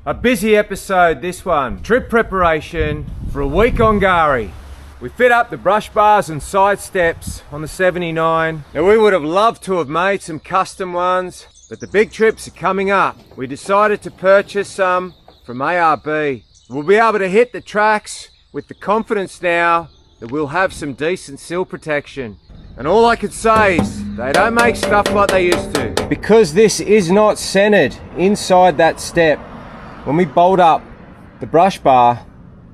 A busy episode, this one. Trip preparation for a week on K'gari. We fit up the brush bars and side steps on the 79. Now we would have loved to have made some custom ones, but the big trips are coming up. We decided to purchase some from ARB. We'll be able to hit the tracks with the confidence now that we'll have some decent sill protection. And all I could say is they don't make stuff like they used to. Because this is not centered inside that step, when we bolt up the brush bar,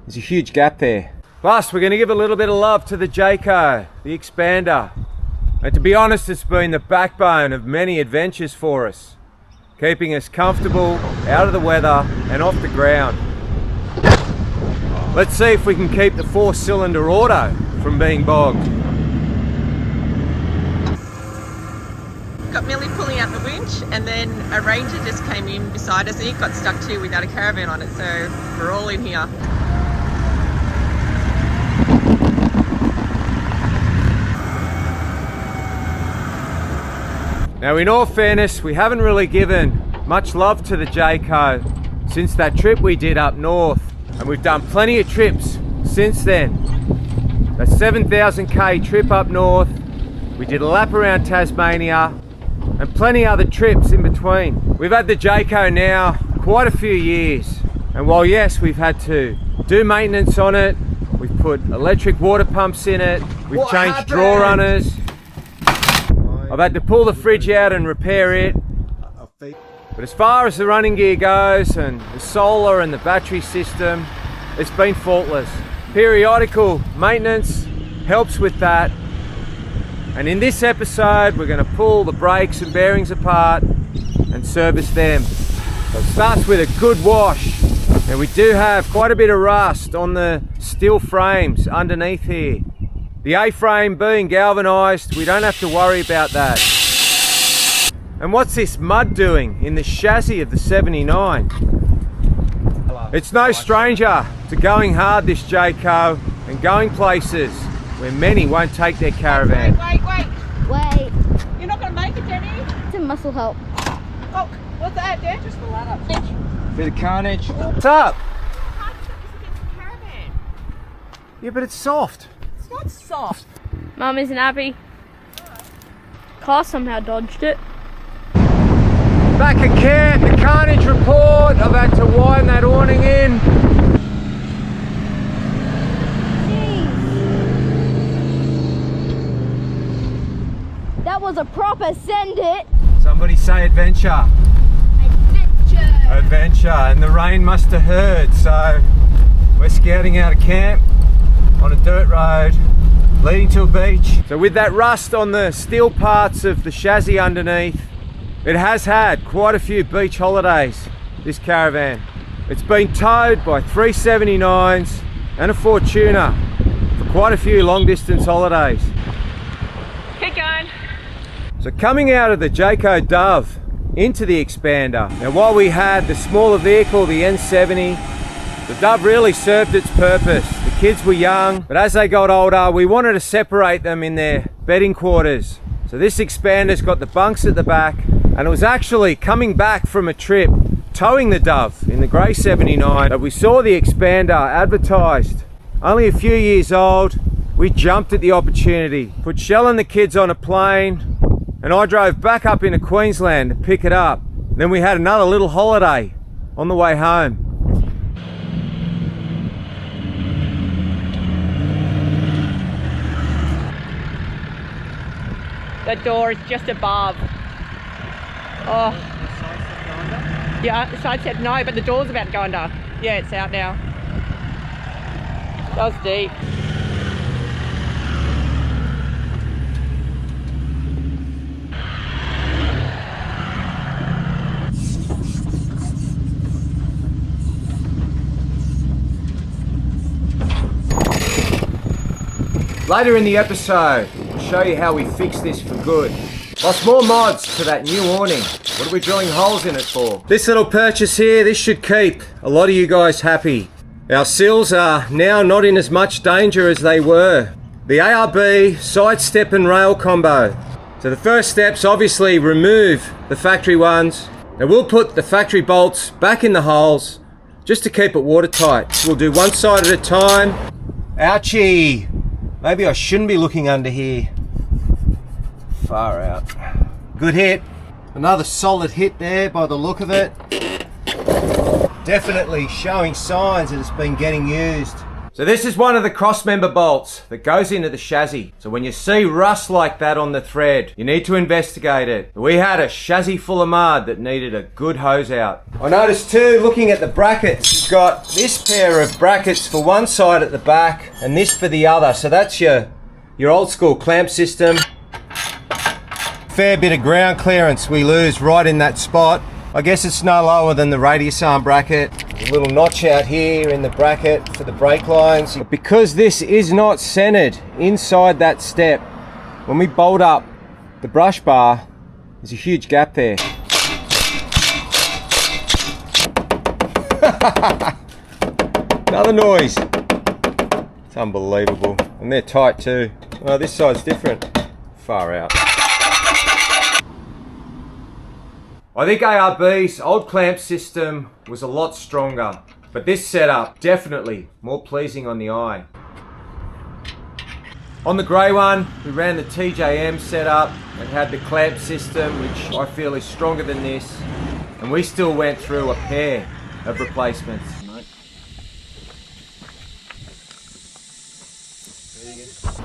there's a huge gap there. Plus, we're going to give a little bit of love to the Jayco, the Expanda. And to be honest, it's been the backbone of many adventures for us, keeping us comfortable, out of the weather, and off the ground. Let's see if we can keep the 4-cylinder auto from being bogged. Got Millie pulling out the winch, and then a ranger just came in beside us and he got stuck too without a caravan on it, so we're all in here. Now in all fairness, we haven't really given much love to the Jayco since that trip we did up north, and we've done plenty of trips since then. That 7,000k trip up north, we did a lap around Tasmania, and plenty other trips in between. We've had the Jayco now quite a few years, and while yes, we've had to do maintenance on it, we've put electric water pumps in it, we've changed draw runners, I've had to pull the fridge out and repair it. But as far as the running gear goes and the solar and the battery system, it's been faultless. Periodical maintenance helps with that. And in this episode, we're going to pull the brakes and bearings apart and service them. So it starts with a good wash. And we do have quite a bit of rust on the steel frames underneath here. The A-frame being galvanized, we don't have to worry about that. And what's this mud doing in the chassis of the 79? It's no stranger to going hard, this Jayco, and going places where many won't take their caravan. Wait. You're not going to make it, Jenny? It's a muscle help. Oh, what's that, Dad? Just the ladder. Bit of carnage. What's up? Can't put this against the caravan. Yeah, but it's soft. It's not soft. Mum isn't happy. Car somehow dodged it. Back at camp, the carnage report. I've had to widen that awning in. That was a proper send it. Somebody say adventure. Adventure. Adventure, and the rain must have heard, so we're scouting out of camp on a dirt road leading to a beach. So with that rust on the steel parts of the chassis underneath, it has had quite a few beach holidays, this caravan. It's been towed by 379s and a Fortuner for quite a few long distance holidays. Keep going. So coming out of the Jayco Dove into the Expander. Now while we had the smaller vehicle, the N70, the Dove really served its purpose. The kids were young, but as they got older, we wanted to separate them in their bedding quarters. So this Expander's got the bunks at the back, and it was actually coming back from a trip, towing the Dove in the grey 79, that we saw the Expander advertised. Only a few years old, we jumped at the opportunity, put Shell and the kids on a plane, and I drove back up into Queensland to pick it up. Then we had another little holiday on the way home. The door is just above. Oh. Yeah, the side said no, but the door's about to go under. Yeah, it's out now. That was deep. Later in the episode, we'll show you how we fix this for good. Lots more mods to that new awning. What are we drilling holes in it for? This little purchase here, this should keep a lot of you guys happy. Our sills are now not in as much danger as they were. The ARB side step and rail combo. So the first step's obviously remove the factory ones, Now we'll put the factory bolts back in the holes just to keep it watertight. We'll do one side at a time. Ouchie! Maybe I shouldn't be looking under here. Far out. Good hit. Another solid hit there by the look of it. Definitely showing signs that it's been getting used. So this is one of the cross member bolts that goes into the chassis. So when you see rust like that on the thread, you need to investigate it. We had a chassis full of mud that needed a good hose out. I noticed too, looking at the brackets, you've got this pair of brackets for one side at the back and this for the other. So that's your old school clamp system. Fair bit of ground clearance we lose right in that spot. I guess it's no lower than the radius arm bracket. A little notch out here in the bracket for the brake lines. But because this is not centered inside that step, when we bolt up the brush bar, there's a huge gap there. Another noise. It's unbelievable. And they're tight too. Oh, this side's different. Far out. I think ARB's old clamp system was a lot stronger, but this setup definitely more pleasing on the eye. On the grey one, we ran the TJM setup and had the clamp system, which I feel is stronger than this, and we still went through a pair of replacements.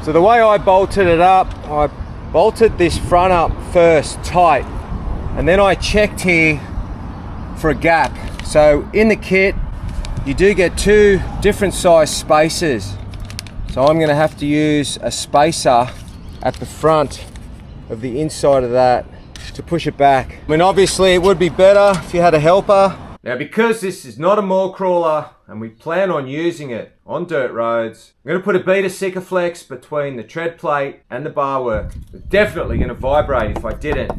So the way I bolted it up, I bolted this front up first tight, and then I checked here for a gap. So in the kit, you do get two different size spacers. So I'm gonna have to use a spacer at the front of the inside of that to push it back. I mean, obviously it would be better if you had a helper. Now, because this is not a mall crawler and we plan on using it on dirt roads, I'm gonna put a bead of Sikaflex between the tread plate and the bar work. It's definitely gonna vibrate if I didn't.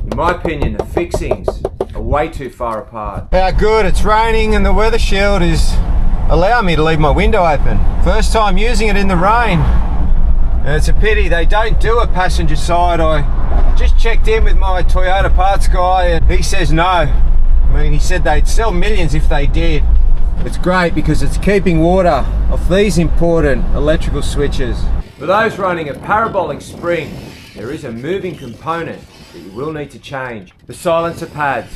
In my opinion, the fixings are way too far apart. How good, it's raining and the weather shield is allowing me to leave my window open. First time using it in the rain. And it's a pity they don't do a passenger side. I just checked in with my Toyota parts guy and he says no. I mean, he said they'd sell millions if they did. It's great because it's keeping water off these important electrical switches. For those running a parabolic spring, there is a moving component that you will need to change. The silencer pads.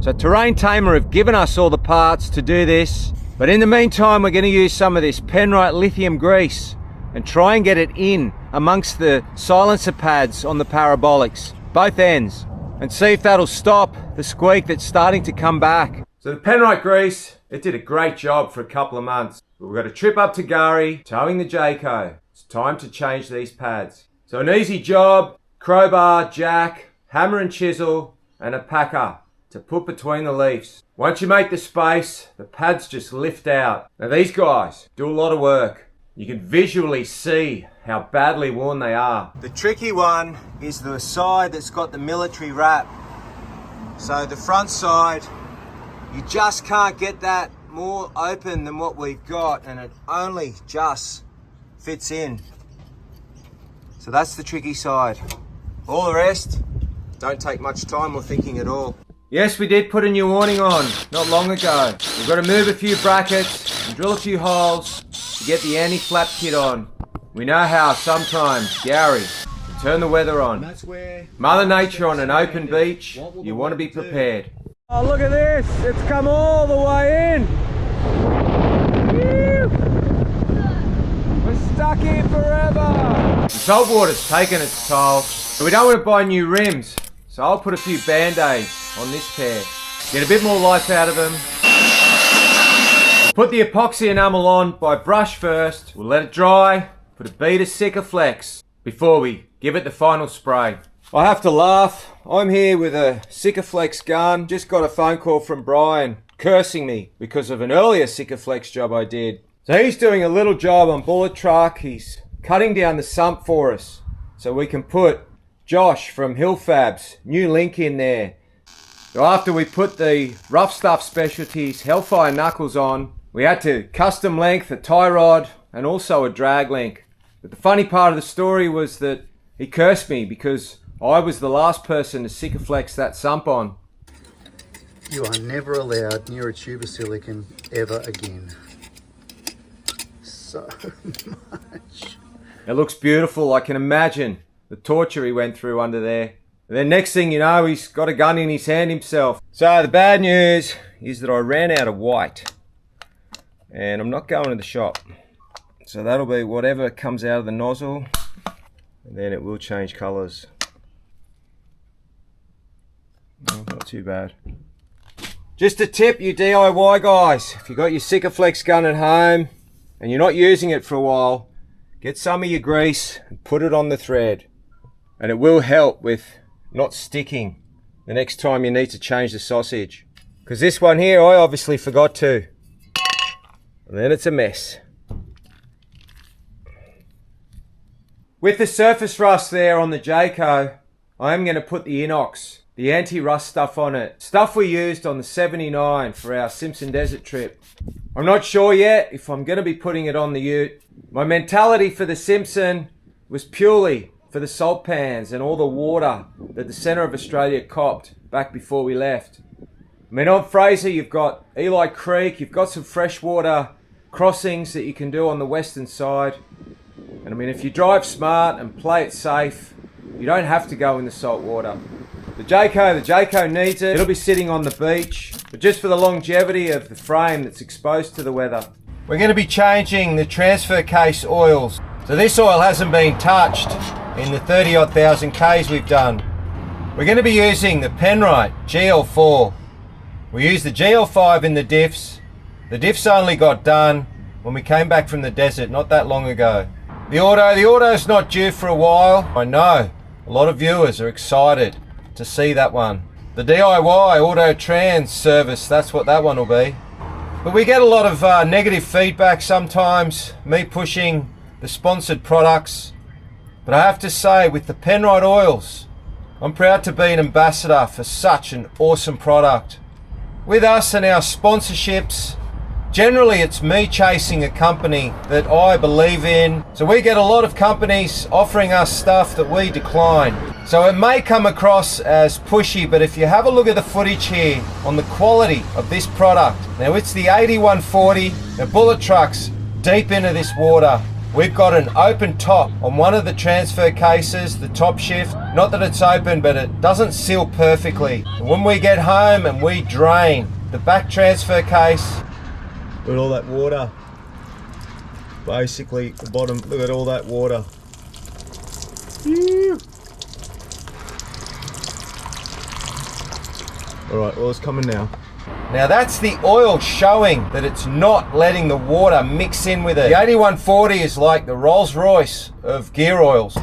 So Terrain Tamer have given us all the parts to do this, but in the meantime we're going to use some of this Penrite lithium grease and try and get it in amongst the silencer pads on the parabolics, both ends, and see if that'll stop the squeak that's starting to come back. So the Penrite grease, it did a great job for a couple of months. We've got a trip up to K'gari, towing the Jayco. It's time to change these pads. So an easy job, crowbar, jack, hammer and chisel, and a packer to put between the leaves. Once you make the space, the pads just lift out. Now these guys do a lot of work. You can visually see how badly worn they are. The tricky one is the side that's got the military wrap. So the front side, you just can't get that more open than what we've got, and it only just fits in. So that's the tricky side. All the rest don't take much time or thinking at all. Yes, we did put a new awning on not long ago. We've got to move a few brackets and drill a few holes to get the anti-flap kit on. We know how sometimes Gary can turn the weather on. Mother Nature on an open beach, you want to be prepared. Oh, look at this, it's come all the way in. We're stuck here forever. The salt water's taken its toll, but we don't want to buy new rims. So I'll put a few band-aids on this pair. Get a bit more life out of them. We'll put the epoxy enamel on by brush first. We'll let it dry, put a bead of Sikaflex before we give it the final spray. I have to laugh. I'm here with a Sikaflex gun. Just got a phone call from Brian cursing me because of an earlier Sikaflex job I did. So he's doing a little job on Bullet Truck. He's cutting down the sump for us so we can put Josh from Hill Fab's new link in there. So after we put the Rough Stuff Specialties Hellfire knuckles on, we had to custom length a tie rod and also a drag link. But the funny part of the story was that He cursed me because I was the last person to Sikaflex that sump on. You are never allowed near a tube of silicon ever again. So much. It looks beautiful. I can imagine the torture he went through under there. And then next thing you know, he's got a gun in his hand himself. So the bad news is that I ran out of white. And I'm not going to the shop. So that'll be whatever comes out of the nozzle. And then it will change colours. Oh, not too bad. Just a tip, you DIY guys. If you've got your Sikaflex gun at home and you're not using it for a while, get some of your grease and put it on the thread. And it will help with not sticking the next time you need to change the sausage. Because this one here, I obviously forgot to. And then it's a mess. With the surface rust there on the Jayco, I am going to put the Inox, the anti-rust stuff on it. Stuff we used on the 79 for our Simpson Desert trip. I'm not sure yet if I'm going to be putting it on the Ute. My mentality for the Simpson was purely for the salt pans and all the water that the centre of Australia copped back before we left. I mean, on Fraser, you've got Eli Creek, you've got some freshwater crossings that you can do on the western side. And I mean, if you drive smart and play it safe, you don't have to go in the salt water. The Jayco needs it. It'll be sitting on the beach, but just for the longevity of the frame that's exposed to the weather. We're going to be changing the transfer case oils. So this oil hasn't been touched in the 30-odd thousand Ks we've done. We're going to be using the Penrite GL4. We used the GL5 in the diffs. The diffs only got done when we came back from the desert not that long ago. The auto's not due for a while. I know a lot of viewers are excited to see that one. The DIY auto trans service, that's what that one will be. But we get a lot of negative feedback sometimes, me pushing the sponsored products. But I have to say, with the Penrite oils, I'm proud to be an ambassador for such an awesome product. With us and our sponsorships, generally it's me chasing a company that I believe in. So we get a lot of companies offering us stuff that we decline. So it may come across as pushy, but if you have a look at the footage here on the quality of this product. Now it's the 8140, the bullet trucks deep into this water. We've got an open top on one of the transfer cases, the top shift. Not that it's open, but it doesn't seal perfectly. And when we get home and we drain the back transfer case, look at all that water. Basically, the bottom, look at all that water. Alright, oil's coming now. Now that's the oil showing that it's not letting the water mix in with it. The 8140 is like the Rolls Royce of gear oils.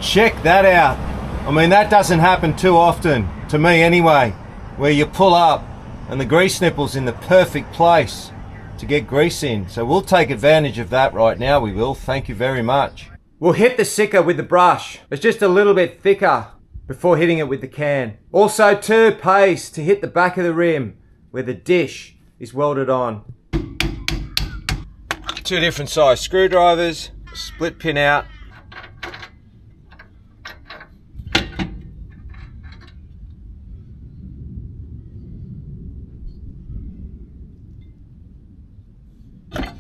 Check that out. I mean, that doesn't happen too often, to me anyway, where you pull up and the grease nipple's in the perfect place to get grease in. So we'll take advantage of that right now, we will. Thank you very much. We'll hit the sicker with the brush. It's just a little bit thicker before hitting it with the can. Also too, pays to hit the back of the rim where the dish is welded on. Two different size screwdrivers, split pin out.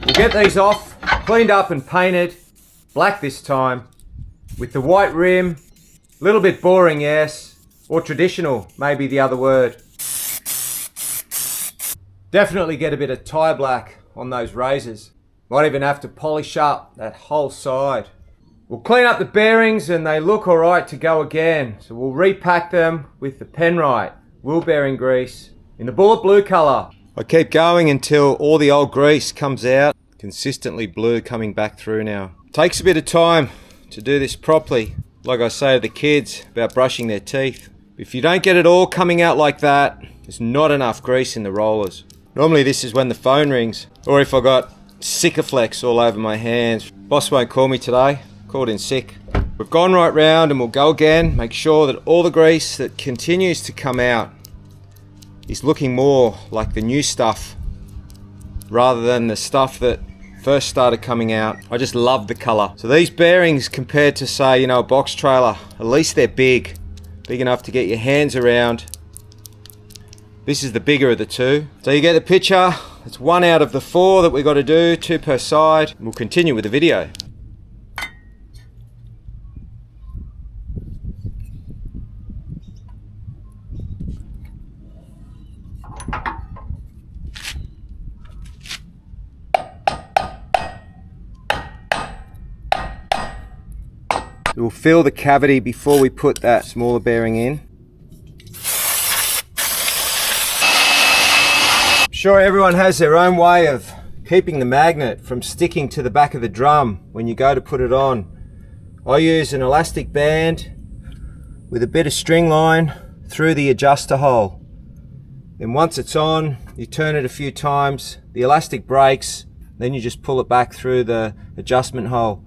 We'll get these off, cleaned up and painted, black this time, with the white rim. A little bit boring, yes, or traditional, maybe the other word. Definitely get a bit of tire black on those razors. Might even have to polish up that whole side. We'll clean up the bearings and they look alright to go again. So we'll repack them with the Penrite wheel bearing grease in the bullet blue colour. I keep going until all the old grease comes out. Consistently blue coming back through now. Takes a bit of time to do this properly. Like I say to the kids about brushing their teeth. If you don't get it all coming out like that, there's not enough grease in the rollers. Normally this is when the phone rings, or if I got Sikaflex all over my hands. Boss won't call me today, called in sick. We've gone right round and we'll go again, make sure that all the grease that continues to come out is looking more like the new stuff, rather than the stuff that first started coming out. I just love the color. So these bearings, compared to, say, you know, a box trailer, at least they're big enough to get your hands around. This is the bigger of the two. So you get the picture. It's 1 out of the 4 that we got to do, 2 per side. We'll continue with the video. We'll fill the cavity before we put that smaller bearing in. I'm sure everyone has their own way of keeping the magnet from sticking to the back of the drum when you go to put it on. I use an elastic band with a bit of string line through the adjuster hole. Then once it's on, you turn it a few times, the elastic breaks, then you just pull it back through the adjustment hole.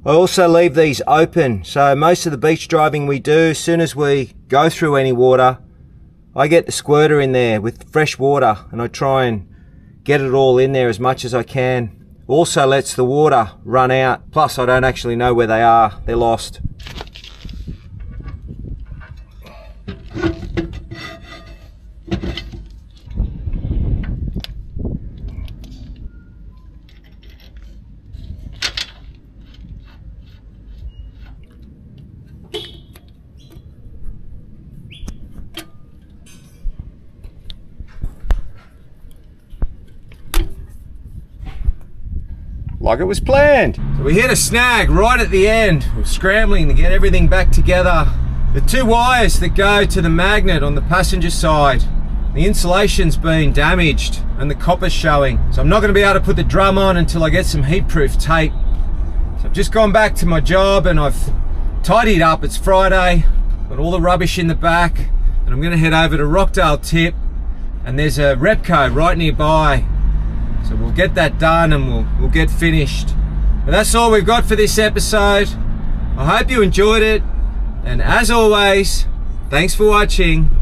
I also leave these open, so most of the beach driving we do, as soon as we go through any water, I get the squirter in there with fresh water and I try and get it all in there as much as I can. Also lets the water run out, plus I don't actually know where they are, they're lost. Like it was planned. So we hit a snag right at the end. We're scrambling to get everything back together. The 2 wires that go to the magnet on the passenger side, the insulation's been damaged and the copper's showing. So I'm not going to be able to put the drum on until I get some heat-proof tape. So I've just gone back to my job and I've tidied up. It's Friday, got all the rubbish in the back, and I'm going to head over to Rockdale Tip, and there's a Repco right nearby. So we'll get that done and we'll get finished. But that's all we've got for this episode. I hope you enjoyed it. And as always, thanks for watching.